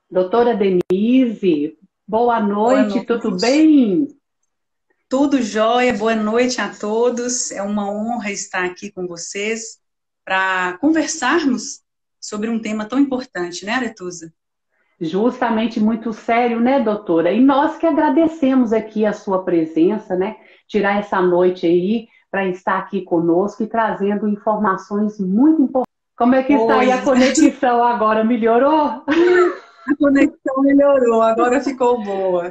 Doutora Denise, boa Boa noite, tudo noite. bem? Tudo jóia, boa noite a todos. É uma honra estar aqui com vocês para conversarmos sobre um tema tão importante, né, Aretusa? Justamente muito sério, né, doutora? E nós que agradecemos aqui a sua presença, né? Tirar essa noite aí para estar aqui conosco e trazendo informações muito importantes. Como é que está aí a Oi, conexão agora? Melhorou? a conexão melhorou, agora ficou boa.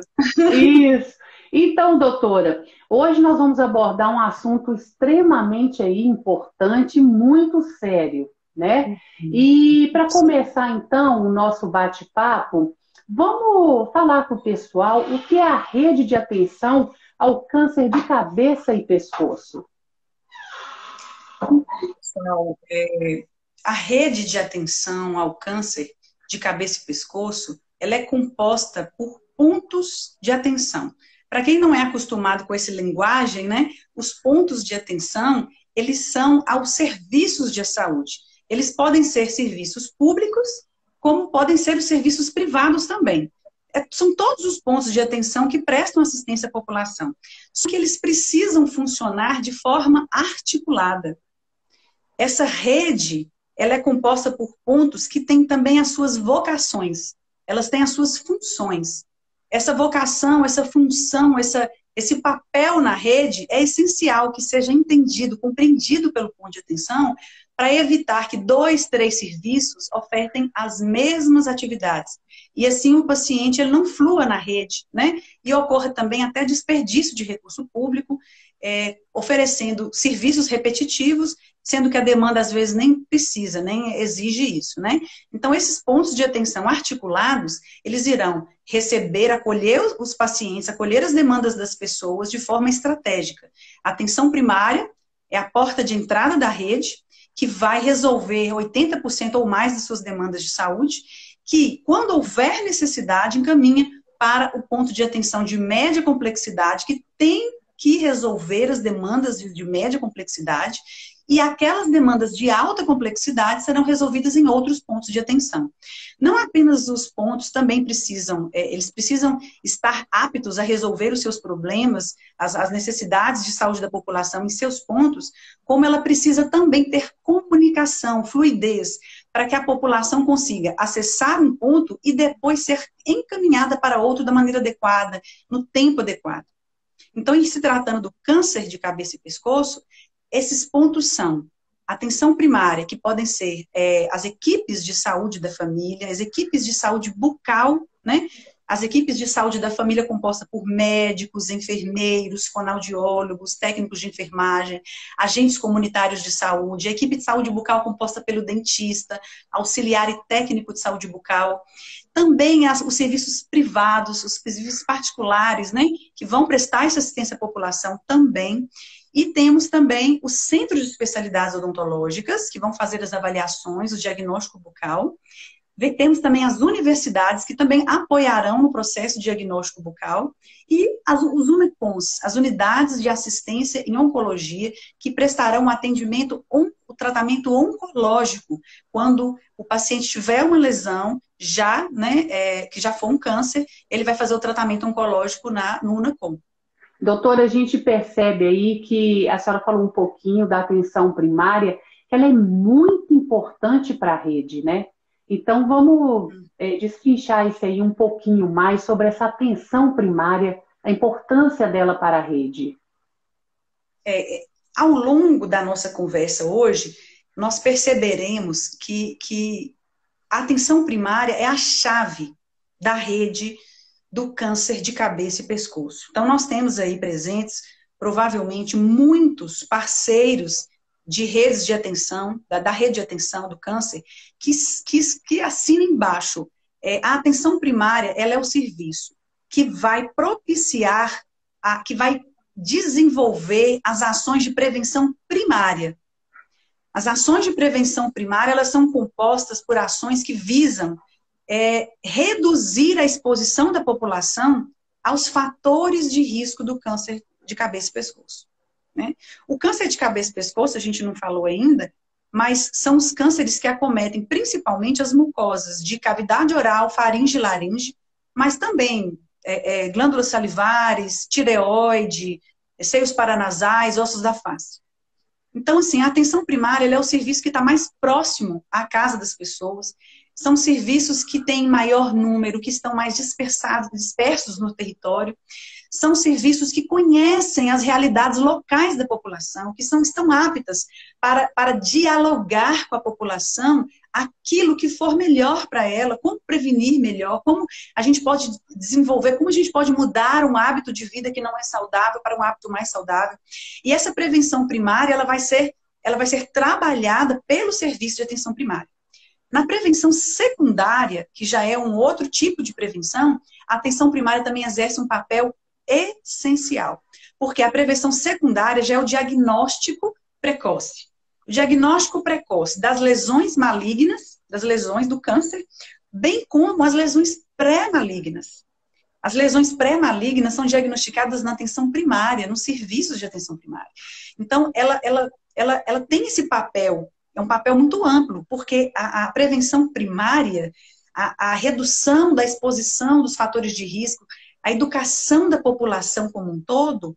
Isso. Então, doutora, hoje nós vamos abordar um assunto extremamente aí importante, muito sério, né? E para começar então o nosso bate-papo, vamos falar para o pessoal o que é a rede de atenção ao câncer de cabeça e pescoço. Pessoal, a rede de atenção ao câncer de cabeça e pescoço, ela é composta por pontos de atenção. Para quem não é acostumado com essa linguagem, né, os pontos de atenção, eles são aos serviços de saúde. Eles podem ser serviços públicos, como podem ser os serviços privados também. São todos os pontos de atenção que prestam assistência à população. Só que eles precisam funcionar de forma articulada. Essa rede, ela é composta por pontos que têm também as suas vocações, elas têm as suas funções. Essa vocação, essa função, esse papel na rede é essencial que seja entendido, compreendido pelo ponto de atenção, para evitar que dois, três serviços ofertem as mesmas atividades. E assim o paciente ele não flua na rede, né? E ocorra também até desperdício de recurso público, oferecendo serviços repetitivos, sendo que a demanda às vezes nem precisa, nem exige isso, né? Então, esses pontos de atenção articulados, eles irão receber, acolher os pacientes, acolher as demandas das pessoas de forma estratégica. A atenção primária é a porta de entrada da rede, que vai resolver 80% ou mais das suas demandas de saúde, que, quando houver necessidade, encaminha para o ponto de atenção de média complexidade, que tem que resolver as demandas de média complexidade, e aquelas demandas de alta complexidade serão resolvidas em outros pontos de atenção. Não apenas os pontos também precisam, eles precisam estar aptos a resolver os seus problemas, as necessidades de saúde da população em seus pontos, como ela precisa também ter comunicação, fluidez, para que a população consiga acessar um ponto e depois ser encaminhada para outro da maneira adequada, no tempo adequado. Então, em se tratando do câncer de cabeça e pescoço, esses pontos são atenção primária, que podem ser as equipes de saúde da família, as equipes de saúde bucal, né? As equipes de saúde da família composta por médicos, enfermeiros, fonoaudiólogos, técnicos de enfermagem, agentes comunitários de saúde, a equipe de saúde bucal composta pelo dentista, auxiliar e técnico de saúde bucal. Também os serviços privados, os serviços particulares, né, que vão prestar essa assistência à população também. E temos também os centros de especialidades odontológicas, que vão fazer as avaliações, o diagnóstico bucal. Temos também as universidades, que também apoiarão no processo de diagnóstico bucal. E os UNEPONs, as unidades de assistência em oncologia, que prestarão um atendimento, o tratamento oncológico, quando o paciente tiver uma lesão, que já for um câncer, ele vai fazer o tratamento oncológico no UNEPON. Doutora, a gente percebe aí que a senhora falou um pouquinho da atenção primária, que ela é muito importante para a rede, né? Então, vamos destrinchar isso aí um pouquinho mais sobre essa atenção primária, a importância dela para a rede. Ao longo da nossa conversa hoje, nós perceberemos que a atenção primária é a chave da rede do câncer de cabeça e pescoço. Então, nós temos aí presentes, provavelmente, muitos parceiros de redes de atenção, da rede de atenção do câncer, que assinam embaixo. A atenção primária, ela é o serviço que vai propiciar, que vai desenvolver as ações de prevenção primária. As ações de prevenção primária, elas são compostas por ações que visam reduzir a exposição da população aos fatores de risco do câncer de cabeça e pescoço. Né? O câncer de cabeça e pescoço, a gente não falou ainda, mas são os cânceres que acometem principalmente as mucosas de cavidade oral, faringe e laringe, mas também glândulas salivares, tireoide, seios paranasais, ossos da face. Então, assim, a atenção primária é o serviço que está mais próximo à casa das pessoas. São serviços que têm maior número, que estão mais dispersos no território. São serviços que conhecem as realidades locais da população, que estão aptas para dialogar com a população aquilo que for melhor para ela, como prevenir melhor, como a gente pode desenvolver, como a gente pode mudar um hábito de vida que não é saudável para um hábito mais saudável. E essa prevenção primária, ela vai ser trabalhada pelo serviço de atenção primária. Na prevenção secundária, que já é um outro tipo de prevenção, a atenção primária também exerce um papel essencial, porque a prevenção secundária já é o diagnóstico precoce. O diagnóstico precoce das lesões malignas, das lesões do câncer, bem como as lesões pré-malignas. As lesões pré-malignas são diagnosticadas na atenção primária, nos serviços de atenção primária. Então, ela tem esse papel, é um papel muito amplo, porque a prevenção primária, a redução da exposição dos fatores de risco, a educação da população como um todo,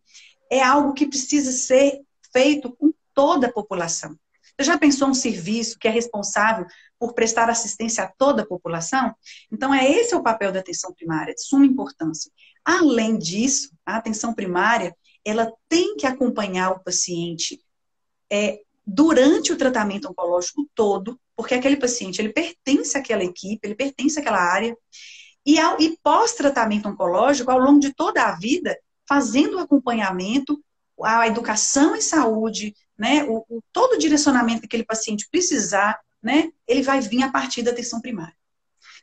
é algo que precisa ser feito com toda a população. Você já pensou um serviço que é responsável por prestar assistência a toda a população? Então, esse é o papel da atenção primária, de suma importância. Além disso, a atenção primária, ela tem que acompanhar o paciente durante o tratamento oncológico todo, porque aquele paciente, ele pertence àquela equipe, ele pertence àquela área, e pós-tratamento oncológico, ao longo de toda a vida, fazendo o acompanhamento, a educação em saúde, né, todo o direcionamento que aquele paciente precisar, né, ele vai vir a partir da atenção primária.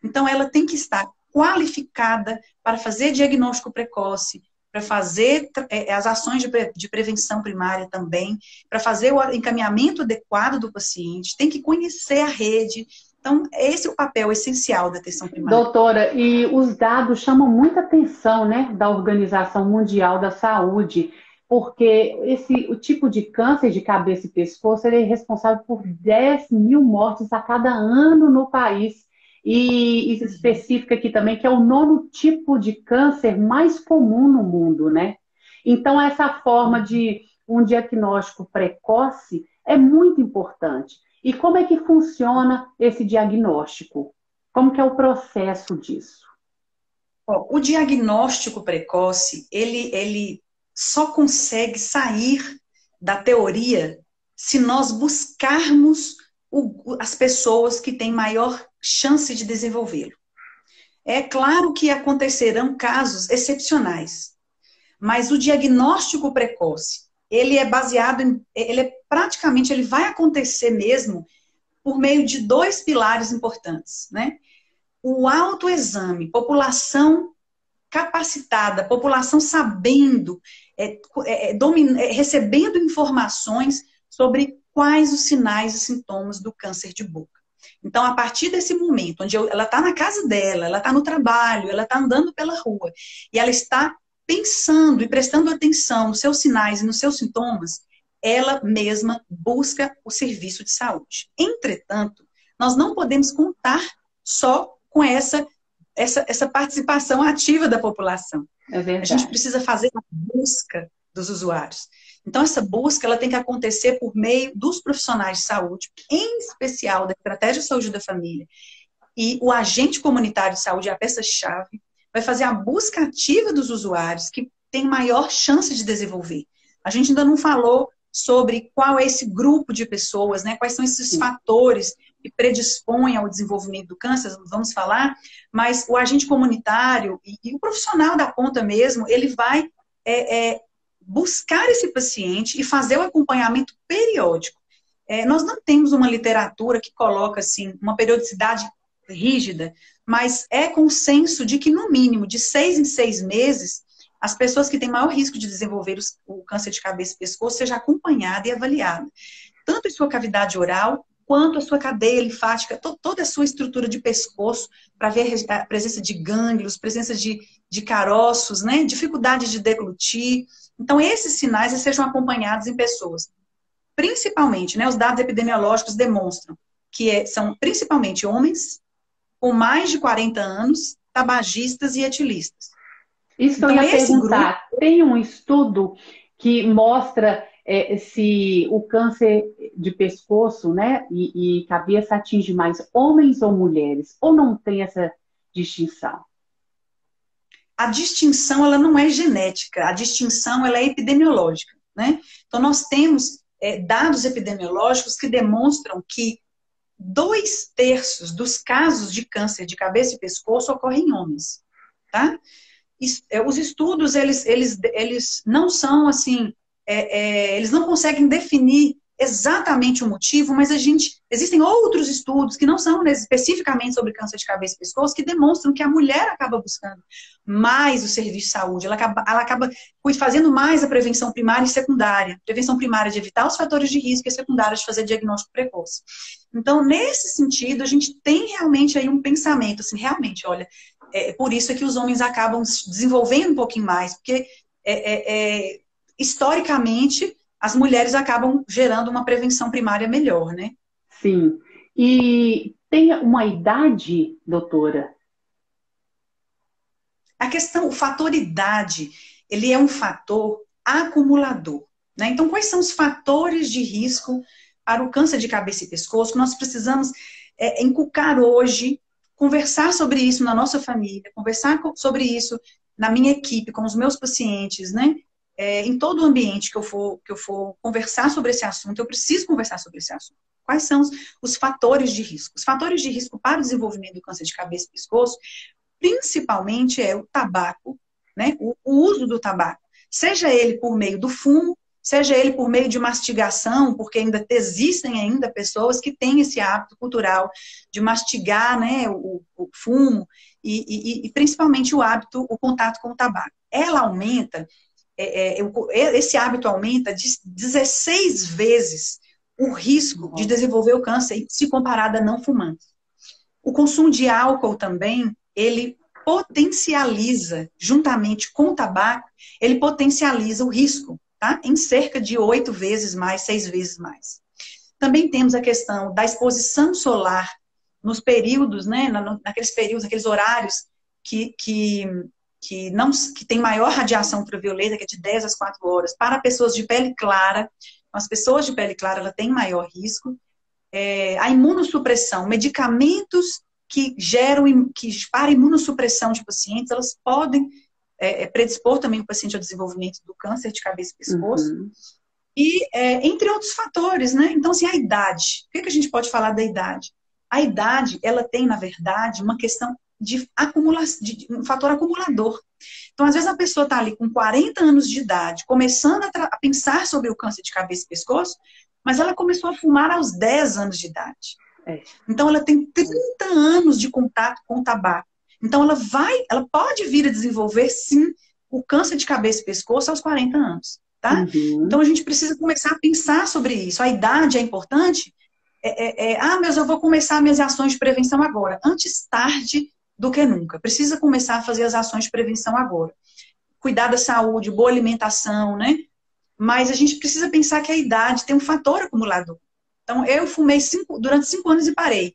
Então, ela tem que estar qualificada para fazer diagnóstico precoce, para fazer as ações de prevenção primária também, para fazer o encaminhamento adequado do paciente, tem que conhecer a rede. Então, esse é o papel essencial da atenção primária. Doutora, e os dados chamam muita atenção, né, da Organização Mundial da Saúde, porque o tipo de câncer de cabeça e pescoço ele é responsável por 10 mil mortes a cada ano no país. E isso especifica aqui também que é o 9º tipo de câncer mais comum no mundo, né? Então, essa forma de um diagnóstico precoce é muito importante. E como é que funciona esse diagnóstico? Como que é o processo disso? O diagnóstico precoce, ele só consegue sair da teoria se nós buscarmos as pessoas que têm maior chance de desenvolvê-lo. É claro que acontecerão casos excepcionais, mas o diagnóstico precoce, ele é baseado ele vai acontecer mesmo por meio de 2 pilares importantes, né? O autoexame, população capacitada, população sabendo, recebendo informações sobre quais os sinais e sintomas do câncer de boca. Então, a partir desse momento, onde ela está na casa dela, ela está no trabalho, ela está andando pela rua, e ela está pensando e prestando atenção nos seus sinais e nos seus sintomas, ela mesma busca o serviço de saúde. Entretanto, nós não podemos contar só com essa participação ativa da população. É verdade. A gente precisa fazer a busca dos usuários. Então, essa busca ela tem que acontecer por meio dos profissionais de saúde, em especial da estratégia de saúde da família. E o agente comunitário de saúde é a peça-chave, vai fazer a busca ativa dos usuários que tem maior chance de desenvolver. A gente ainda não falou sobre qual é esse grupo de pessoas, né? Quais são esses fatores que predispõem ao desenvolvimento do câncer, vamos falar, mas o agente comunitário e o profissional da ponta mesmo, ele vai buscar esse paciente e fazer o acompanhamento periódico. Nós não temos uma literatura que coloca assim, uma periodicidade rígida, mas é consenso de que, no mínimo, de 6 em 6 meses, as pessoas que têm maior risco de desenvolver o câncer de cabeça e pescoço seja acompanhada e avaliada. Tanto em sua cavidade oral, quanto a sua cadeia linfática, toda a sua estrutura de pescoço, para ver a presença de gânglios, presença de caroços, né? Dificuldade de deglutir. Então, esses sinais sejam acompanhados em pessoas principalmente, né, os dados epidemiológicos demonstram que são principalmente homens com mais de 40 anos, tabagistas e etilistas. Isso que eu Então, ia esse perguntar. grupo... Tem um estudo que mostra se o câncer de pescoço, né, e cabeça atinge mais homens ou mulheres? Ou não tem essa distinção? A distinção, ela não é genética, a distinção, ela é epidemiológica, né? Então, nós temos dados epidemiológicos que demonstram que 2/3 dos casos de câncer de cabeça e pescoço ocorrem em homens, tá? Os estudos, eles não são assim, eles não conseguem definir exatamente o motivo, mas existem outros estudos que não são especificamente sobre câncer de cabeça e pescoço, que demonstram que a mulher acaba buscando mais o serviço de saúde, ela acaba fazendo mais a prevenção primária e secundária. Prevenção primária de evitar os fatores de risco e a secundária de fazer diagnóstico precoce. Então, nesse sentido, a gente tem realmente aí um pensamento, assim, realmente, olha, por isso é que os homens acabam se desenvolvendo um pouquinho mais, porque historicamente as mulheres acabam gerando uma prevenção primária melhor, né? Sim. E tem uma idade, doutora? A questão, o fator idade, ele é um fator acumulador, né? Então, quais são os fatores de risco para o câncer de cabeça e pescoço que nós precisamos inculcar hoje, conversar sobre isso na nossa família, conversar sobre isso na minha equipe, com os meus pacientes, né? Em todo o ambiente que eu for conversar sobre esse assunto, eu preciso conversar sobre esse assunto. Quais são os fatores de risco? Os fatores de risco para o desenvolvimento do câncer de cabeça e pescoço, principalmente o tabaco, né? O uso do tabaco. Seja ele por meio do fumo, seja ele por meio de mastigação, porque existem ainda pessoas que têm esse hábito cultural de mastigar, né, o fumo e principalmente o contato com o tabaco. Ela aumenta, esse hábito aumenta de 16 vezes o risco de desenvolver o câncer se comparado a não fumantes. O consumo de álcool também, ele potencializa, juntamente com o tabaco, ele potencializa o risco, tá? Em cerca de 8 vezes mais, 6 vezes mais. Também temos a questão da exposição solar nos períodos, né? Naqueles períodos, naqueles horários que tem maior radiação ultravioleta, que é de 10 às 4 horas, para pessoas de pele clara. As pessoas de pele clara, ela tem maior risco. A imunossupressão, medicamentos que para imunossupressão de pacientes, elas podem predispor também o paciente ao desenvolvimento do câncer de cabeça e pescoço. Uhum. E entre outros fatores, né? Então, assim, a idade. O que a gente pode falar da idade? A idade, ela tem, na verdade, uma questão de um fator acumulador. Então, às vezes, a pessoa está ali com 40 anos de idade, começando a pensar sobre o câncer de cabeça e pescoço, mas ela começou a fumar aos 10 anos de idade. Então, ela tem 30 anos de contato com o tabaco. Então, ela pode vir a desenvolver, sim, o câncer de cabeça e pescoço aos 40 anos, tá? Uhum. Então, a gente precisa começar a pensar sobre isso. A idade é importante? Mas eu vou começar minhas ações de prevenção agora. Antes tarde do que nunca. Precisa começar a fazer as ações de prevenção agora. Cuidar da saúde, boa alimentação, né? Mas a gente precisa pensar que a idade tem um fator acumulador. Então, eu fumei durante 5 anos e parei.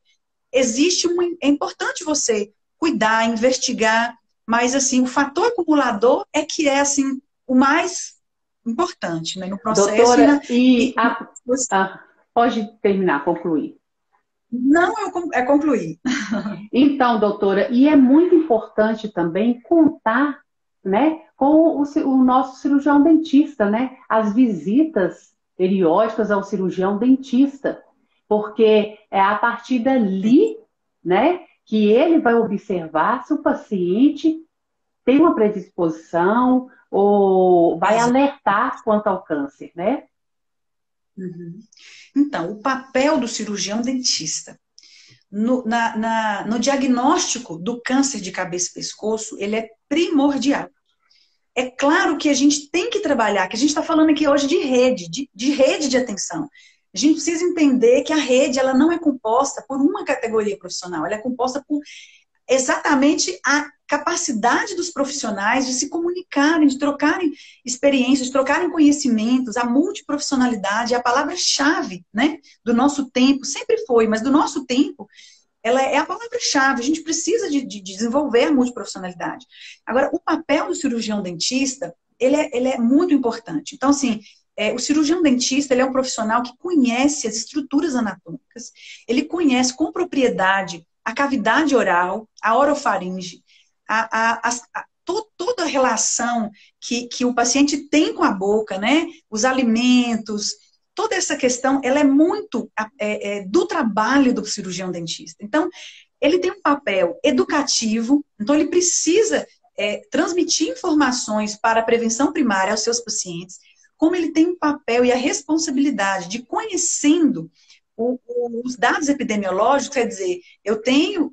É importante você cuidar, investigar, mas, assim, o fator acumulador é que é, assim, o mais importante, né, no processo. Doutora, pode terminar, concluir. Não, é concluir. Então, doutora, e é muito importante também contar, né, com o nosso cirurgião dentista, né? As visitas periódicas ao cirurgião dentista, porque é a partir dali, né, que ele vai observar se o paciente tem uma predisposição ou vai alertar quanto ao câncer, né? Uhum. Então, o papel do cirurgião dentista no diagnóstico do câncer de cabeça e pescoço, ele é primordial. É claro que a gente tem que trabalhar, que a gente está falando aqui hoje de rede, de rede de atenção. A gente precisa entender que a rede, ela não é composta por uma categoria profissional, ela é composta por exatamente capacidade dos profissionais de se comunicarem, de trocarem experiências, de trocarem conhecimentos, a multiprofissionalidade é a palavra-chave, né, do nosso tempo, sempre foi, mas do nosso tempo, ela é a palavra-chave. A gente precisa de desenvolver a multiprofissionalidade. Agora, o papel do cirurgião dentista, ele é muito importante. Então, assim, o cirurgião dentista, ele é um profissional que conhece as estruturas anatômicas, ele conhece com propriedade a cavidade oral, a orofaringe, toda a relação que o paciente tem com a boca, né? Os alimentos, toda essa questão, ela é muito do trabalho do cirurgião dentista. Então, ele tem um papel educativo, então ele precisa transmitir informações para a prevenção primária aos seus pacientes, como ele tem um papel e a responsabilidade de, conhecendo os dados epidemiológicos, quer dizer, eu tenho,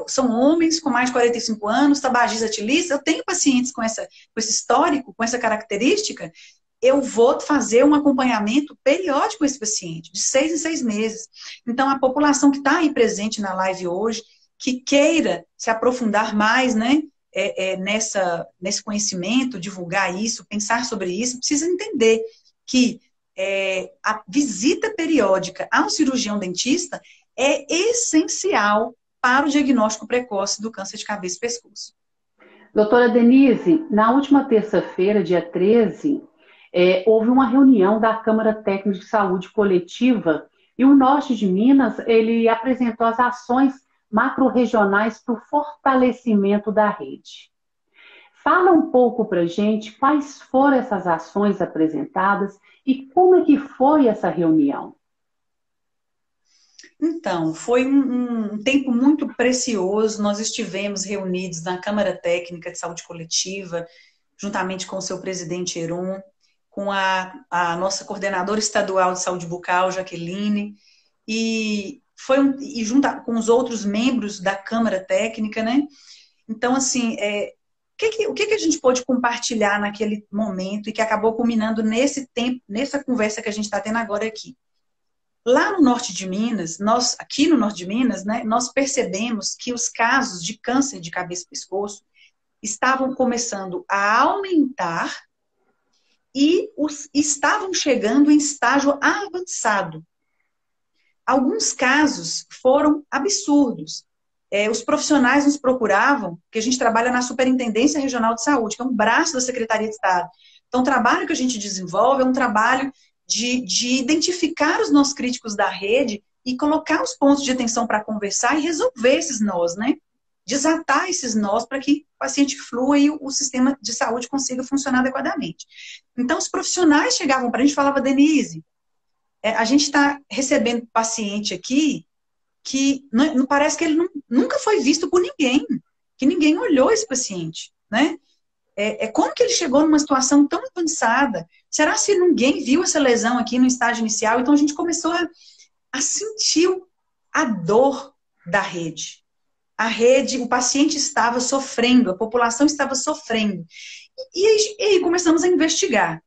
são homens com mais de 45 anos, tabagistas etilistas, eu tenho pacientes com esse histórico, com essa característica, eu vou fazer um acompanhamento periódico com esse paciente, de 6 em 6 meses. Então, a população que está aí presente na live hoje, que queira se aprofundar mais, né, nesse conhecimento, divulgar isso, pensar sobre isso, precisa entender que a visita periódica ao cirurgião dentista é essencial para o diagnóstico precoce do câncer de cabeça e pescoço. Doutora Denise, na última terça-feira, dia 13, houve uma reunião da Câmara Técnica de Saúde Coletiva e o Norte de Minas, ele apresentou as ações macro-regionais para o fortalecimento da rede. Fala um pouco para a gente quais foram essas ações apresentadas e como é que foi essa reunião. Então, foi um tempo muito precioso. Nós estivemos reunidos na Câmara Técnica de Saúde Coletiva, juntamente com o seu presidente Heron, com a nossa coordenadora estadual de saúde bucal, Jaqueline, e junto com os outros membros da Câmara Técnica, né? Então, assim, o que a gente pôde compartilhar naquele momento e que acabou culminando nesse tempo, nessa conversa que a gente está tendo agora aqui? Lá no norte de Minas, aqui no norte de Minas, né, nós percebemos que os casos de câncer de cabeça e pescoço estavam começando a aumentar e estavam chegando em estágio avançado. Alguns casos foram absurdos. Os profissionais nos procuravam, que a gente trabalha na Superintendência Regional de Saúde, que é um braço da Secretaria de Estado. Então, o trabalho que a gente desenvolve é um trabalho de identificar os nós críticos da rede e colocar os pontos de atenção para conversar e resolver esses nós, né? Desatar esses nós para que o paciente flua e o sistema de saúde consiga funcionar adequadamente. Então, os profissionais chegavam para a gente e falavam, Denise, a gente está recebendo paciente aqui que não parece que ele nunca foi visto por ninguém, que ninguém olhou esse paciente, né? Como que ele chegou numa situação tão avançada? Será que ninguém viu essa lesão aqui no estágio inicial? Então, a gente começou a sentir a dor da rede. A rede, o paciente estava sofrendo, a população estava sofrendo. E aí começamos a investigar.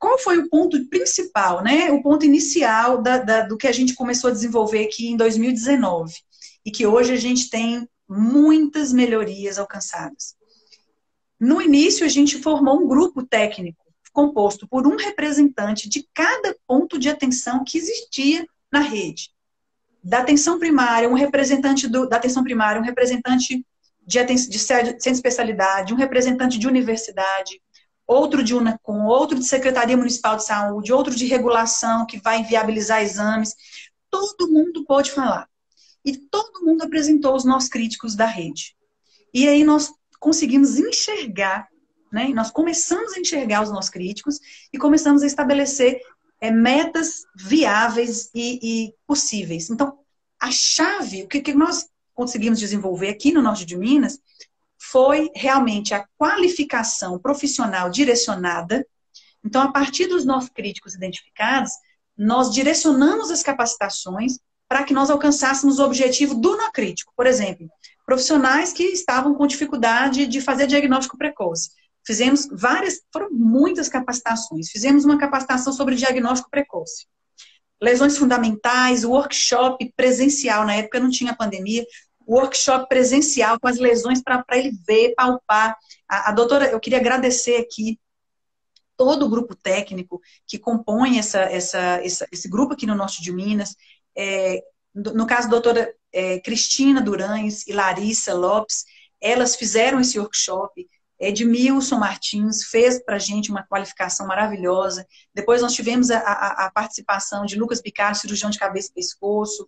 Qual foi o ponto principal, né? O ponto inicial do que a gente começou a desenvolver aqui em 2019 e que hoje a gente tem muitas melhorias alcançadas. No início, a gente formou um grupo técnico composto por um representante de cada ponto de atenção que existia na rede. Da atenção primária, um representante da atenção primária, um representante de centro de especialidade, um representante de universidade, outro de UNACOM, outro de Secretaria Municipal de Saúde, outro de regulação que vai viabilizar exames. Todo mundo pôde falar. E todo mundo apresentou os nós críticos da rede. E aí nós conseguimos enxergar, né? Nós começamos a enxergar os nós críticos e começamos a estabelecer metas viáveis e possíveis. Então, a chave, o que nós conseguimos desenvolver aqui no norte de Minas foi realmente a qualificação profissional direcionada. Então, a partir dos nós críticos identificados, nós direcionamos as capacitações para que nós alcançássemos o objetivo do nó crítico. Por exemplo, profissionais que estavam com dificuldade de fazer diagnóstico precoce. Fizemos foram muitas capacitações. Fizemos uma capacitação sobre diagnóstico precoce. Lesões fundamentais, workshop presencial, na época não tinha pandemia, o workshop presencial com as lesões para ele ver, palpar. A doutora, eu queria agradecer aqui todo o grupo técnico que compõe esse grupo aqui no Norte de Minas. No caso, a doutora Cristina Durães e Larissa Lopes, elas fizeram esse workshop. Edmilson Martins fez para a gente uma qualificação maravilhosa. Depois nós tivemos a participação de Lucas Picard, cirurgião de cabeça e pescoço.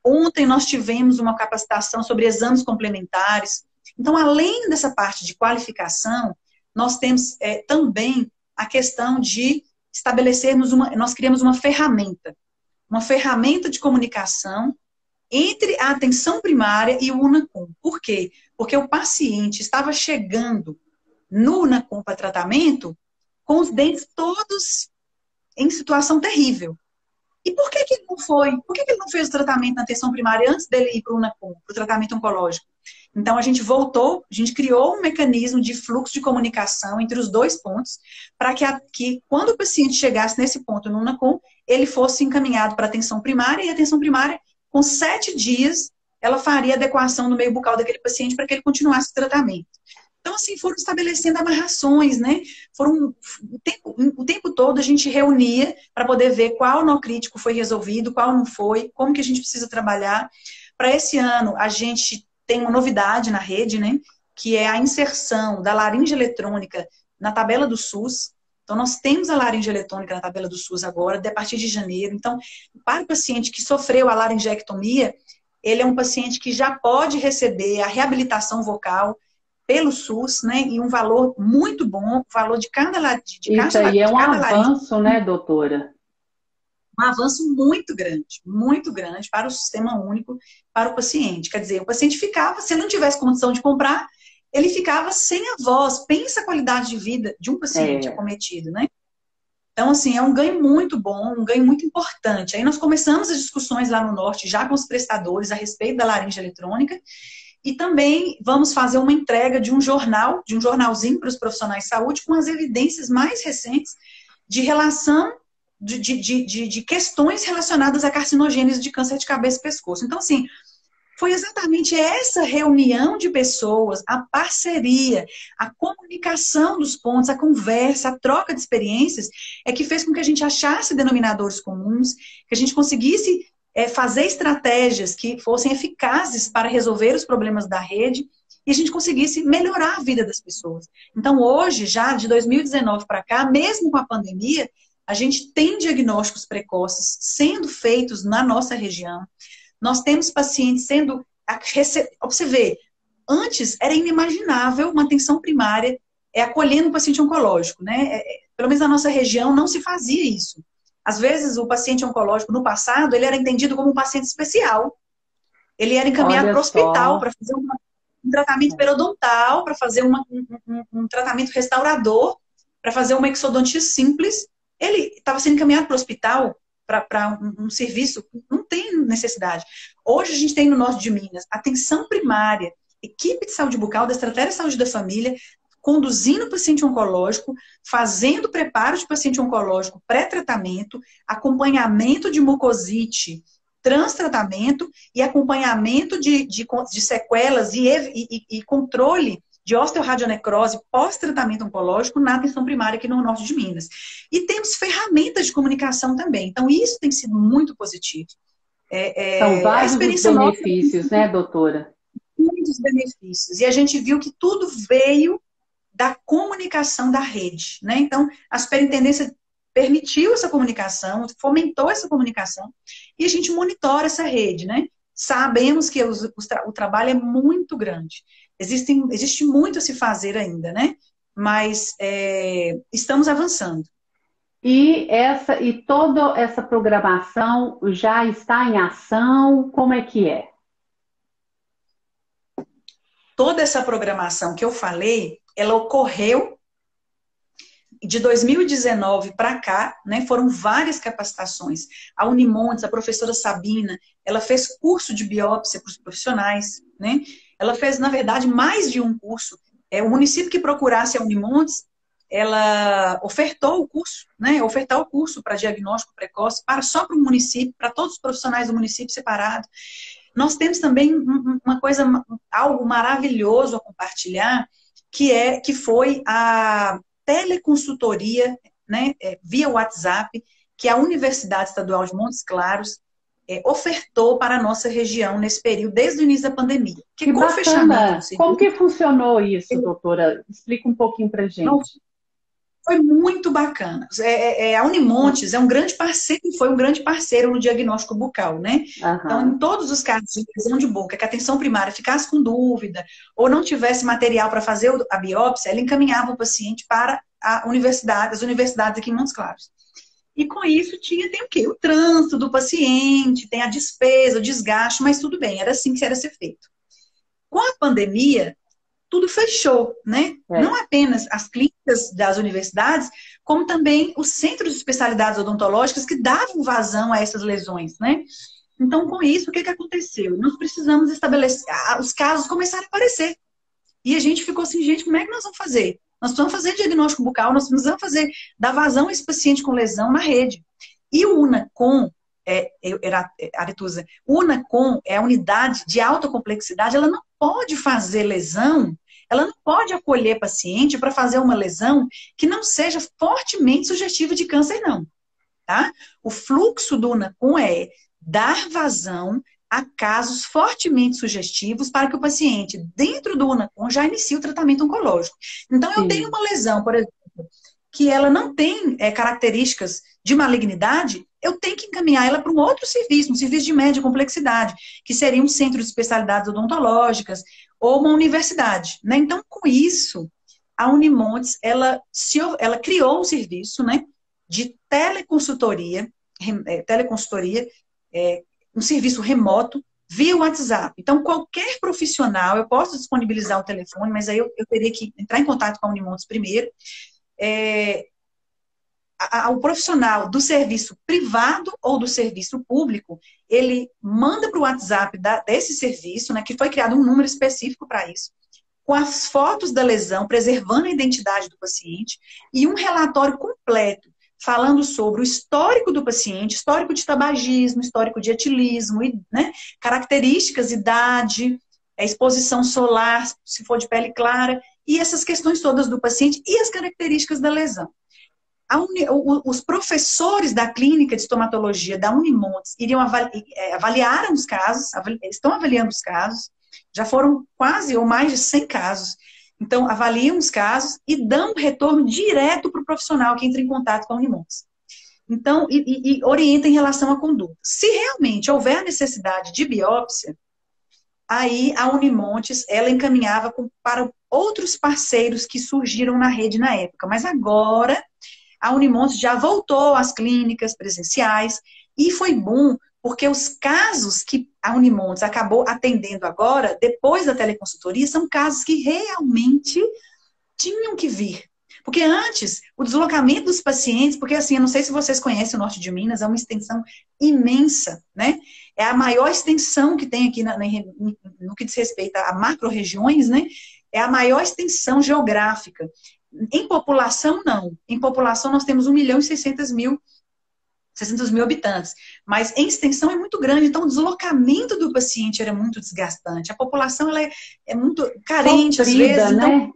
Ontem nós tivemos uma capacitação sobre exames complementares. Então, além dessa parte de qualificação, nós temos também a questão de estabelecermos nós criamos uma ferramenta de comunicação entre a atenção primária e o UNACOM. Por quê? Porque o paciente estava chegando no UNACOM para tratamento com os dentes todos em situação terrível. E por que ele não foi? Por que ele não fez o tratamento na atenção primária antes dele ir para o UNACOM, para o tratamento oncológico? Então, a gente criou um mecanismo de fluxo de comunicação entre os dois pontos, para que quando o paciente chegasse nesse ponto no UNACOM, ele fosse encaminhado para a atenção primária, e a atenção primária, com 7 dias, ela faria adequação no meio bucal daquele paciente para que ele continuasse o tratamento. Então, assim, foram estabelecendo amarrações, né? O tempo todo a gente reunia para poder ver qual nó crítico foi resolvido, qual não foi, como que a gente precisa trabalhar. Para esse ano, a gente tem uma novidade na rede, né? Que é a inserção da laringe eletrônica na tabela do SUS. Então, nós temos a laringe eletrônica na tabela do SUS agora, a partir de janeiro. Então, para o paciente que sofreu a laringectomia, ele é um paciente que já pode receber a reabilitação vocal pelo SUS, né, e um valor muito bom, o valor de cada laringe. Isso aí é um avanço, né, doutora? Um avanço muito grande para o sistema único, para o paciente. Quer dizer, o paciente ficava, se ele não tivesse condição de comprar, ele ficava sem a voz. Pensa a qualidade de vida de um paciente acometido, né? Então, assim, é um ganho muito bom, um ganho muito importante. Aí nós começamos as discussões lá no Norte, já com os prestadores, a respeito da laringe eletrônica, e também vamos fazer uma entrega de um jornalzinho para os profissionais de saúde, com as evidências mais recentes de relação de questões relacionadas à carcinogênese de câncer de cabeça e pescoço. Então, assim, foi exatamente essa reunião de pessoas, a parceria, a comunicação dos pontos, a conversa, a troca de experiências, que fez com que a gente achasse denominadores comuns, que a gente conseguisse fazer estratégias que fossem eficazes para resolver os problemas da rede e a gente conseguisse melhorar a vida das pessoas. Então, hoje, já de 2019 para cá, mesmo com a pandemia, a gente tem diagnósticos precoces sendo feitos na nossa região. Nós temos pacientes sendo... Você vê, antes era inimaginável uma atenção primária acolhendo um paciente oncológico, né? Pelo menos na nossa região não se fazia isso. Às vezes o paciente oncológico no passado, ele era entendido como um paciente especial. Ele era encaminhado para o hospital para fazer um tratamento periodontal, para fazer um tratamento restaurador, para fazer uma exodontia simples. Ele estava sendo encaminhado para o hospital para um serviço, não tem necessidade. Hoje a gente tem no Norte de Minas atenção primária, equipe de saúde bucal da Estratégia de Saúde da Família, conduzindo o paciente oncológico, fazendo preparo de paciente oncológico pré-tratamento, acompanhamento de mucosite, transtratamento e acompanhamento de sequelas e controle de osteoradionecrose pós-tratamento oncológico na atenção primária aqui no Norte de Minas. E temos ferramentas de comunicação também. Então, isso tem sido muito positivo. São vários benefícios, né, doutora? Muitos benefícios. E a gente viu que tudo veio da comunicação da rede, né? Então, a superintendência permitiu essa comunicação, fomentou essa comunicação, e a gente monitora essa rede, né? Sabemos que o trabalho é muito grande. Existe muito a se fazer ainda, né? Mas estamos avançando. E toda essa programação já está em ação? Como é que é? Toda essa programação que eu falei, ela ocorreu de 2019 para cá, né? Foram várias capacitações. A Unimontes, a professora Sabina, ela fez curso de biópsia para os profissionais, né? Ela fez, na verdade, mais de um curso. O município que procurasse a Unimontes, ela ofertou o curso, né? Ofertar o curso para diagnóstico precoce só para o município, para todos os profissionais do município separado. Nós temos também uma coisa, algo maravilhoso a compartilhar, que foi a teleconsultoria, né, via WhatsApp, que a Universidade Estadual de Montes Claros ofertou para a nossa região nesse período, desde o início da pandemia. Que Com o fechamento do bacana! Como serviço, que funcionou isso, doutora? Explica um pouquinho para gente. foi muito bacana. A Unimontes é um grande parceiro, foi um grande parceiro no diagnóstico bucal, né? Então, em Aham. todos os casos de lesão de boca, que a atenção primária ficasse com dúvida ou não tivesse material para fazer a biópsia, ela encaminhava o paciente para a universidade, as universidades aqui em Montes Claros. E com isso tem o quê? O trânsito do paciente, tem a despesa, o desgaste, mas tudo bem, era assim que era ser feito. Com a pandemia, tudo fechou, né? Não apenas as clínicas das universidades, como também os centros de especialidades odontológicas que davam vazão a essas lesões, né? Então, com isso, o que aconteceu? Nós precisamos estabelecer, os casos começaram a aparecer. E a gente ficou assim, gente, como é que nós vamos fazer? Nós precisamos fazer diagnóstico bucal, nós precisamos dar vazão a esse paciente com lesão na rede. E o UNACOM, Aretusa, o UNACOM é a unidade de alta complexidade, ela não pode fazer lesão, ela não pode acolher paciente para fazer uma lesão que não seja fortemente sugestiva de câncer, não. Tá? O fluxo do UNACOM é dar vazão a casos fortemente sugestivos para que o paciente, dentro do UNACOM, já inicie o tratamento oncológico. Então, eu tenho uma lesão, por exemplo, que ela não tem características de malignidade, eu tenho que encaminhar ela para um outro serviço, um serviço de média complexidade, que seria um centro de especialidades odontológicas ou uma universidade. Né? Então, com isso, a Unimontes, ela criou um serviço, né, de teleconsultoria, um serviço remoto, via WhatsApp. Então, qualquer profissional, eu posso disponibilizar o telefone, mas aí eu teria que entrar em contato com a Unimontes primeiro. O profissional do serviço privado ou do serviço público, ele manda para o WhatsApp desse serviço, né, que foi criado um número específico para isso, com as fotos da lesão, preservando a identidade do paciente, e um relatório completo, falando sobre o histórico do paciente, histórico de tabagismo, histórico de etilismo, né, características, idade, exposição solar, se for de pele clara, e essas questões todas do paciente e as características da lesão. Os professores da clínica de estomatologia da Unimontes iriam avaliar os casos, estão avaliando os casos, já foram quase ou mais de 100 casos. Então, avaliam os casos e dão um retorno direto para o profissional que entra em contato com a Unimontes. Então, e orienta em relação à conduta. Se realmente houver necessidade de biópsia, aí a Unimontes, ela encaminhava para outros parceiros que surgiram na rede na época. Mas agora, a Unimontes já voltou às clínicas presenciais e foi bom porque os casos que a Unimontes acabou atendendo agora, depois da teleconsultoria, são casos que realmente tinham que vir. Porque antes, o deslocamento dos pacientes, porque assim, eu não sei se vocês conhecem o norte de Minas, é uma extensão imensa, né? É a maior extensão que tem aqui no que diz respeito a macro-regiões, né? É a maior extensão geográfica. Em população, não. Em população, nós temos 1.600.000 habitantes. Mas em extensão é muito grande, então o deslocamento do paciente era muito desgastante. A população ela é muito carente, Sofrida, às vezes, né? então,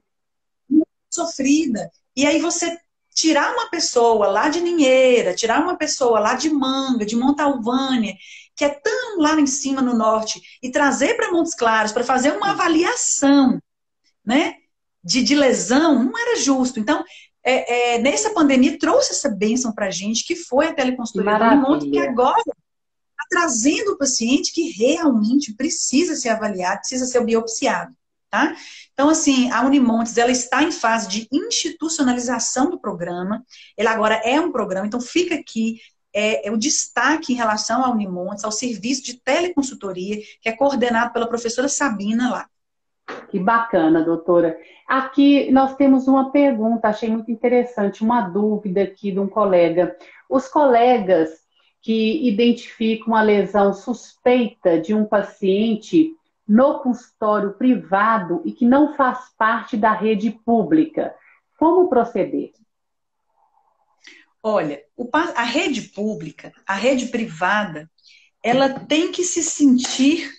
muito sofrida. E aí você tirar uma pessoa lá de Ninheira, tirar uma pessoa lá de Manga, de Montalvânia, que é tão lá em cima no norte, e trazer para Montes Claros para fazer uma avaliação, né, de lesão, não era justo. Então, nessa pandemia, trouxe essa bênção para a gente, que foi a teleconsultoria do Unimontes, que agora está trazendo o paciente que realmente precisa ser avaliado, precisa ser biopsiado. Tá? Então, assim, a Unimontes, ela está em fase de institucionalização do programa, ele agora é um programa, então fica aqui o destaque em relação à Unimontes, ao serviço de teleconsultoria, que é coordenado pela professora Sabina lá. Que bacana, doutora. Aqui nós temos uma pergunta, achei muito interessante, uma dúvida aqui de um colega. Os colegas que identificam a lesão suspeita de um paciente no consultório privado e que não faz parte da rede pública, como proceder? Olha, a rede pública, a rede privada, ela tem que se sentir,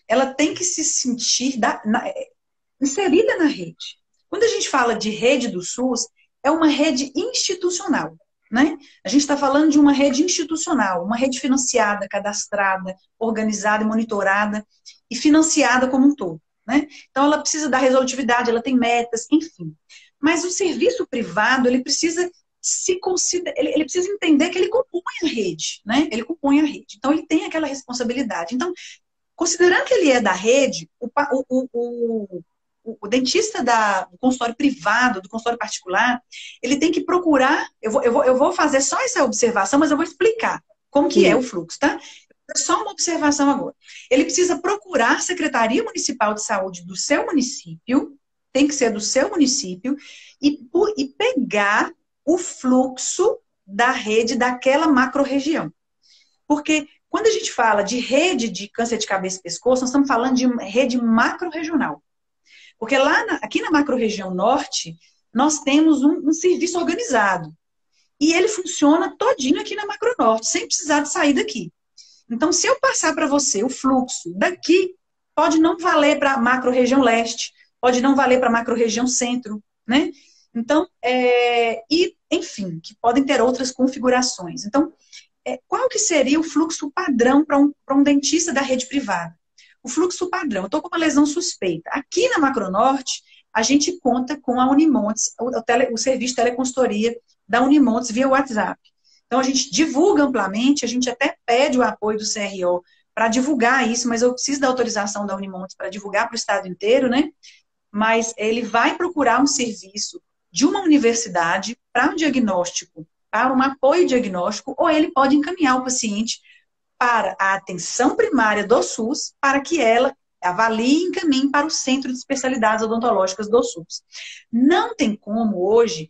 inserida na rede. Quando a gente fala de rede do SUS, é uma rede institucional, né? A gente está falando de uma rede institucional, uma rede financiada, cadastrada, organizada e monitorada e financiada como um todo, né? Então, ela precisa dar resolutividade, ela tem metas, enfim. Mas o serviço privado, ele precisa ele precisa entender que ele compõe a rede, né? Ele compõe a rede. Então, ele tem aquela responsabilidade. Então, considerando que ele é da rede, o dentista do consultório privado, do consultório particular, ele tem que procurar, eu vou fazer só essa observação, mas eu vou explicar como que é o fluxo, tá? Só uma observação agora. Ele precisa procurar a Secretaria Municipal de Saúde do seu município, tem que ser do seu município, e pegar o fluxo da rede daquela macro-região. Porque quando a gente fala de rede de câncer de cabeça e pescoço, nós estamos falando de rede macro-regional. Porque aqui na macro-região norte, nós temos um serviço organizado. E ele funciona todinho aqui na macro-norte, sem precisar de sair daqui. Então, se eu passar para você o fluxo daqui, pode não valer para a macro-região leste, pode não valer para a macro-região centro, né? Então, enfim, que podem ter outras configurações. Então, qual que seria o fluxo padrão para um dentista da rede privada? O fluxo padrão, eu estou com uma lesão suspeita. Aqui na Macronorte, a gente conta com a Unimontes, o serviço de teleconsultoria da Unimontes via WhatsApp. Então, a gente divulga amplamente, a gente até pede o apoio do CRO para divulgar isso, mas eu preciso da autorização da Unimontes para divulgar para o estado inteiro, né? Mas ele vai procurar um serviço de uma universidade para um diagnóstico, para um apoio diagnóstico, ou ele pode encaminhar o paciente para a atenção primária do SUS, para que ela avalie e encaminhe para o Centro de Especialidades Odontológicas do SUS. Não tem como hoje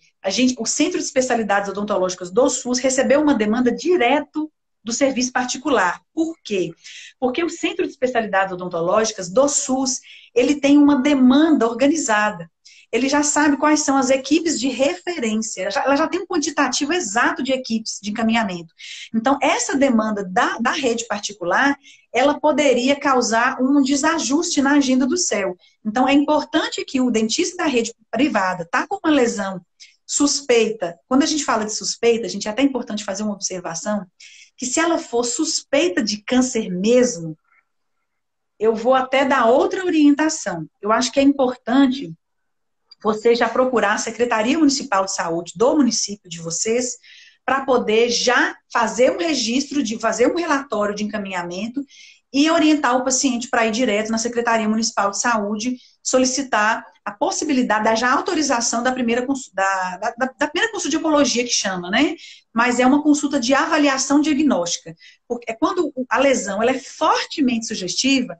o Centro de Especialidades Odontológicas do SUS receber uma demanda direto do serviço particular. Por quê? Porque o Centro de Especialidades Odontológicas do SUS, ele tem uma demanda organizada. Ele já sabe quais são as equipes de referência, ela já tem um quantitativo exato de equipes de encaminhamento. Então, essa demanda da rede particular, ela poderia causar um desajuste na agenda do CEL. Então, é importante que o dentista da rede privada está com uma lesão suspeita. Quando a gente fala de suspeita, a gente é até importante fazer uma observação, que se ela for suspeita de câncer mesmo, eu vou até dar outra orientação. Eu acho que é importante você já procurar a Secretaria Municipal de Saúde do município de vocês para poder já fazer um registro, fazer um relatório de encaminhamento e orientar o paciente para ir direto na Secretaria Municipal de Saúde, solicitar a possibilidade da já autorização da primeira consulta de oncologia que chama, né? Mas é uma consulta de avaliação diagnóstica. Porque quando a lesão ela é fortemente sugestiva,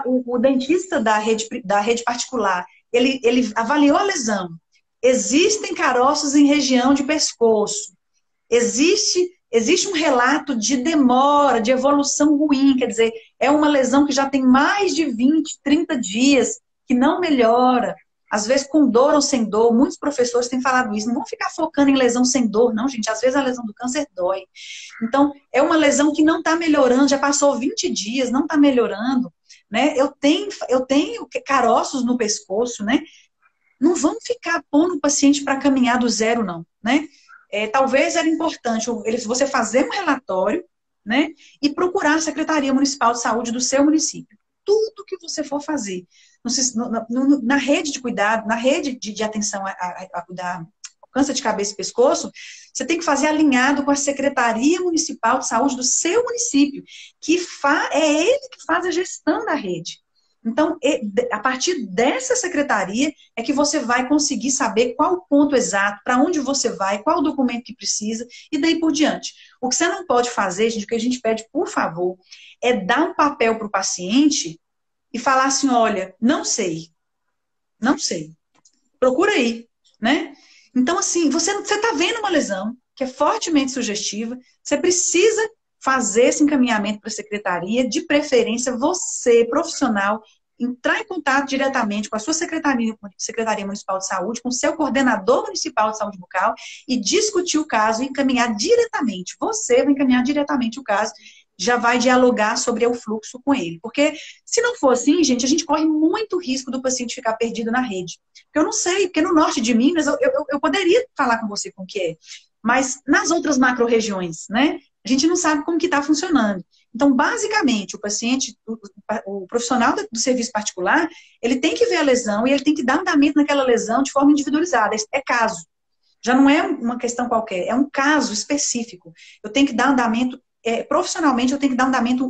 o dentista da rede particular, ele avaliou a lesão. Existem caroços em região de pescoço. Existe um relato de demora, de evolução ruim, quer dizer, é uma lesão que já tem mais de 20, 30 dias, que não melhora, às vezes com dor ou sem dor. Muitos professores têm falado isso. Não vão ficar focando em lesão sem dor, não, gente. Às vezes a lesão do câncer dói. Então, é uma lesão que não está melhorando, já passou 20 dias, não está melhorando. Né? Eu tenho caroços no pescoço, né? Não vamos ficar pondo o paciente para caminhar do zero, não, né? Talvez era importante você fazer um relatório, né? E procurar a Secretaria Municipal de Saúde do seu município. Tudo que você for fazer na rede de cuidado, na rede de atenção a cuidar câncer de cabeça e pescoço, você tem que fazer alinhado com a Secretaria Municipal de Saúde do seu município, que é ele que faz a gestão da rede. Então, a partir dessa secretaria é que você vai conseguir saber qual o ponto exato, para onde você vai, qual o documento que precisa, e daí por diante. O que você não pode fazer, gente, o que a gente pede, por favor, é dar um papel para o paciente e falar assim, olha, não sei, procura aí, né? Então, assim, você está vendo uma lesão que é fortemente sugestiva, você precisa fazer esse encaminhamento para a secretaria, de preferência você, profissional, entrar em contato diretamente com a sua Secretaria Municipal de Saúde, com o seu coordenador municipal de saúde bucal e discutir o caso e encaminhar diretamente. Você vai encaminhar diretamente o caso já vai dialogar sobre o fluxo com ele. Porque se não for assim, gente, a gente corre muito risco do paciente ficar perdido na rede. Porque eu não sei, porque no norte de Minas eu poderia falar com você como que é, mas nas outras macro-regiões, né, a gente não sabe como que está funcionando. Então, basicamente, o paciente, o profissional do serviço particular, ele tem que ver a lesão e ele tem que dar andamento naquela lesão de forma individualizada. É caso. Já não é uma questão qualquer, é um caso específico. Eu tenho que dar andamento, profissionalmente, eu tenho que dar andamento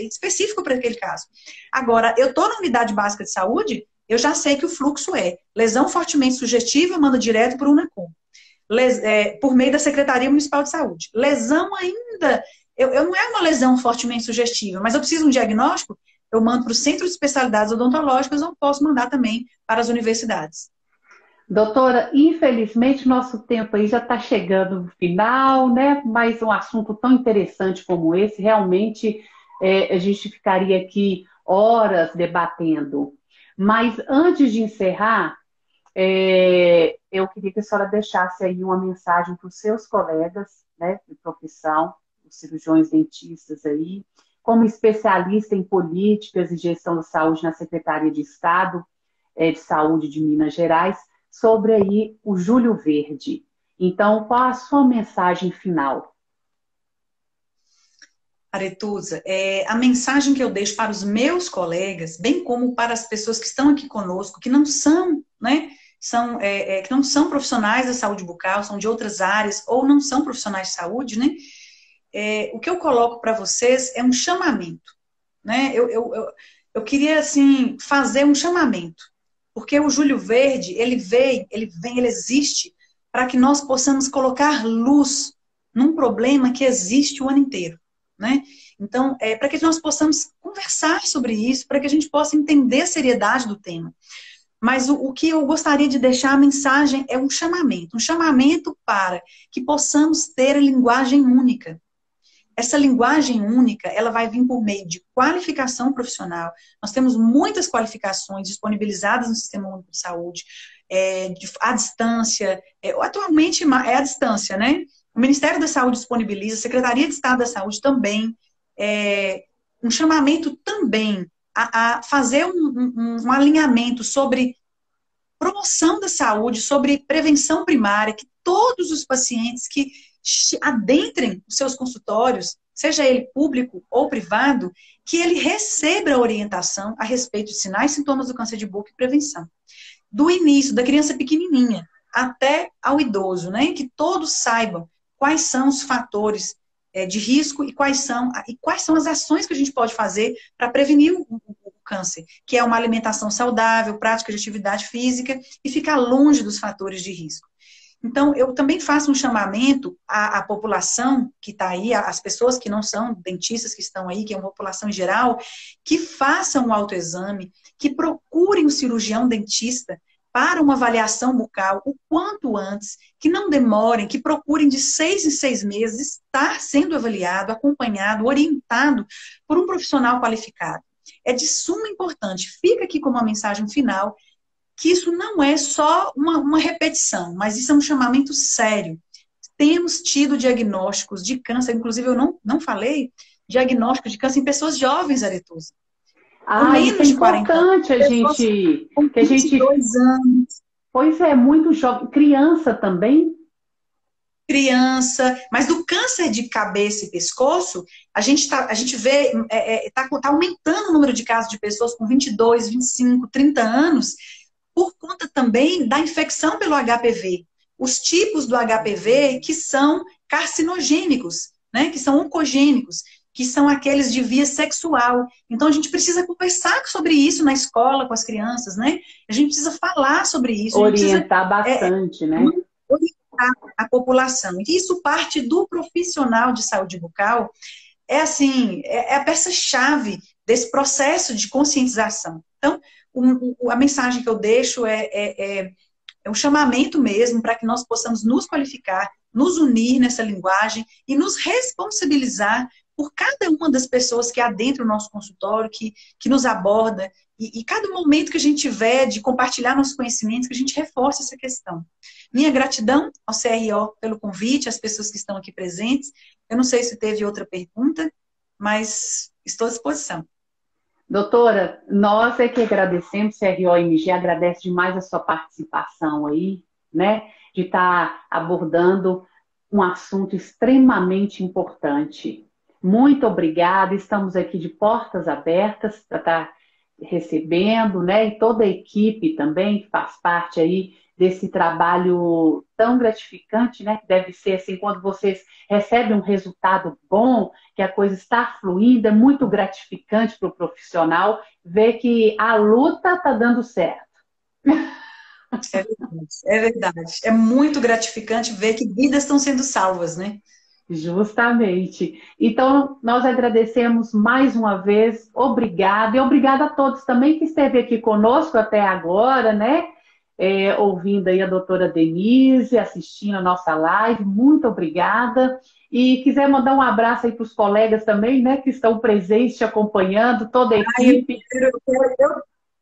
específico para aquele caso. Agora, eu estou na unidade básica de saúde, eu já sei que o fluxo é lesão fortemente sugestiva, manda direto para o UNACOM, por meio da Secretaria Municipal de Saúde. Lesão ainda, eu não é uma lesão fortemente sugestiva, mas eu preciso de um diagnóstico, eu mando para o Centro de Especialidades Odontológicas ou posso mandar também para as universidades. Doutora, infelizmente nosso tempo aí já está chegando no final, né? Mas um assunto tão interessante como esse, realmente a gente ficaria aqui horas debatendo. Mas antes de encerrar, eu queria que a senhora deixasse aí uma mensagem para os seus colegas, né, de profissão, os cirurgiões dentistas aí, como especialista em políticas e gestão da saúde na Secretaria de Estado de Saúde de Minas Gerais, sobre aí o Julho Verde. Então, qual a sua mensagem final? Aretusa, a mensagem que eu deixo para os meus colegas, bem como para as pessoas que estão aqui conosco, que não são, né, que não são profissionais da saúde bucal, são de outras áreas, ou não são profissionais de saúde, né, o que eu coloco para vocês é um chamamento, né, eu queria, assim, fazer um chamamento, porque o Julho Verde, ele existe para que nós possamos colocar luz num problema que existe o ano inteiro, né? Então, para que nós possamos conversar sobre isso, para que a gente possa entender a seriedade do tema. Mas o que eu gostaria de deixar a mensagem é um chamamento para que possamos ter a linguagem única. Essa linguagem única, ela vai vir por meio de qualificação profissional. Nós temos muitas qualificações disponibilizadas no Sistema Único de Saúde, à distância, atualmente é à distância, né? O Ministério da Saúde disponibiliza, a Secretaria de Estado da Saúde também, um chamamento também a fazer um alinhamento sobre promoção da saúde, sobre prevenção primária, que todos os pacientes que adentrem os seus consultórios, seja ele público ou privado, que ele receba a orientação a respeito de sinais e sintomas do câncer de boca e prevenção. Do início, da criança pequenininha até ao idoso, né? Que todos saibam quais são os fatores de risco e quais são as ações que a gente pode fazer para prevenir o câncer, que é uma alimentação saudável, prática de atividade física e ficar longe dos fatores de risco. Então, eu também faço um chamamento à população que está aí, às pessoas que não são dentistas que estão aí, que é uma população em geral, que façam um autoexame, que procurem um cirurgião dentista para uma avaliação bucal o quanto antes, que não demorem, que procurem de 6 em 6 meses estar sendo avaliado, acompanhado, orientado por um profissional qualificado. É de suma importância. Fica aqui como uma mensagem final, que isso não é só uma repetição, mas isso é um chamamento sério. Temos tido diagnósticos de câncer, inclusive eu não falei, diagnóstico de câncer em pessoas jovens, Aretusa. Isso é importante a gente... Com 22 anos. Pois é, muito jovem. Criança também? Criança, mas do câncer de cabeça e pescoço, a gente vê, tá aumentando o número de casos de pessoas com 22, 25, 30 anos, por conta também da infecção pelo HPV. Os tipos do HPV que são carcinogênicos, né, que são oncogênicos, que são aqueles de via sexual. Então, a gente precisa conversar sobre isso na escola com as crianças, né? A gente precisa falar sobre isso. Orientar bastante, né? Orientar a população. E isso parte do profissional de saúde bucal, é a peça-chave desse processo de conscientização. Então, a mensagem que eu deixo é um chamamento mesmo para que nós possamos nos qualificar, nos unir nessa linguagem e nos responsabilizar por cada uma das pessoas que adentram o nosso consultório, que nos aborda, e cada momento que a gente tiver de compartilhar nossos conhecimentos, que a gente reforce essa questão. Minha gratidão ao CRO pelo convite, às pessoas que estão aqui presentes. Eu não sei se teve outra pergunta. mas estou à disposição. Doutora, nós é que agradecemos, CRO-MG agradece demais a sua participação aí, né? De estar abordando um assunto extremamente importante. Muito obrigada, estamos aqui de portas abertas para estar recebendo, né? E toda a equipe também que faz parte aí desse trabalho tão gratificante, né? Que deve ser assim, quando vocês recebem um resultado bom, que a coisa está fluindo, é muito gratificante para o profissional ver que a luta está dando certo. É verdade, é verdade. É muito gratificante ver que vidas estão sendo salvas, né? Justamente. Então, nós agradecemos mais uma vez, obrigada, e obrigada a todos também que esteve aqui conosco até agora, né? Ouvindo aí a doutora Denise, assistindo a nossa live, muito obrigada. E quiser mandar um abraço aí para os colegas também, né, que estão presentes, te acompanhando, toda a Ai, equipe.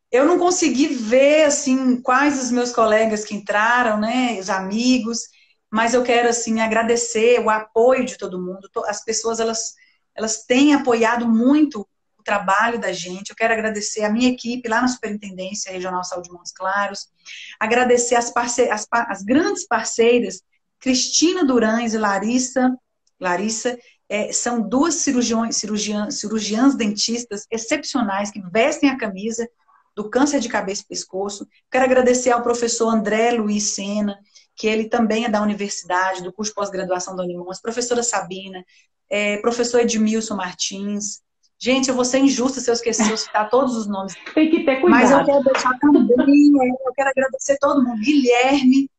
eu não consegui ver, assim, quais os meus colegas que entraram, né, os amigos, mas eu quero, assim, agradecer o apoio de todo mundo. As pessoas, elas têm apoiado muito o trabalho da gente. Eu quero agradecer a minha equipe lá na Superintendência Regional de Saúde de Montes Claros, agradecer as grandes parceiras, Cristina Durães e Larissa, são duas cirurgiãs dentistas excepcionais que vestem a camisa do câncer de cabeça e pescoço. Quero agradecer ao professor André Luiz Sena, que ele também é da universidade, do curso de pós-graduação da Unimons, professora Sabina, professor Edmilson Martins. Gente, eu vou ser injusta se eu esquecer de citar todos os nomes. Tem que ter cuidado. Mas eu quero deixar também, eu quero agradecer todo mundo. Guilherme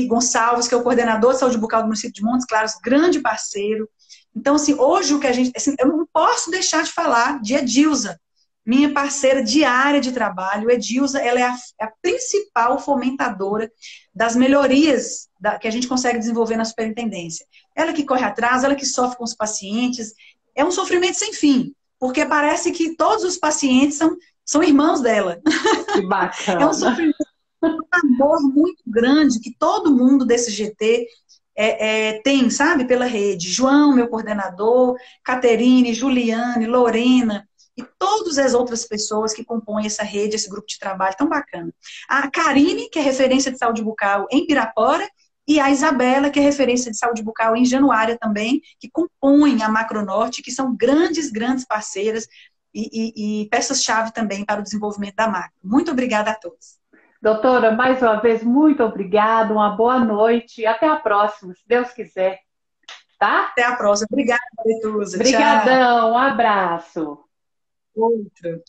Gonçalves, que é o coordenador de saúde bucal do município de Montes Claros, grande parceiro. Então, assim, hoje o que a gente... Assim, eu não posso deixar de falar de Edilza, minha parceira diária de trabalho. Edilza, ela é a principal fomentadora das melhorias que a gente consegue desenvolver na superintendência. Ela que corre atrás, ela que sofre com os pacientes. É um sofrimento sem fim, porque parece que todos os pacientes são irmãos dela. Que bacana. É um sofrimento, um amor muito grande que todo mundo desse GT tem, sabe, pela rede. João, meu coordenador, Caterine, Juliane, Lorena e todas as outras pessoas que compõem essa rede, esse grupo de trabalho tão bacana. A Karine, que é referência de saúde bucal em Pirapora, e a Isabela, que é referência de saúde bucal em Januária também, que compõem a Macronorte, que são grandes parceiras e peças-chave também para o desenvolvimento da Macro. Muito obrigada a todos. Doutora, mais uma vez, muito obrigada, uma boa noite e até a próxima, se Deus quiser. Tá? Até a próxima. Obrigada, Betuza. Obrigadão, um abraço. Outro.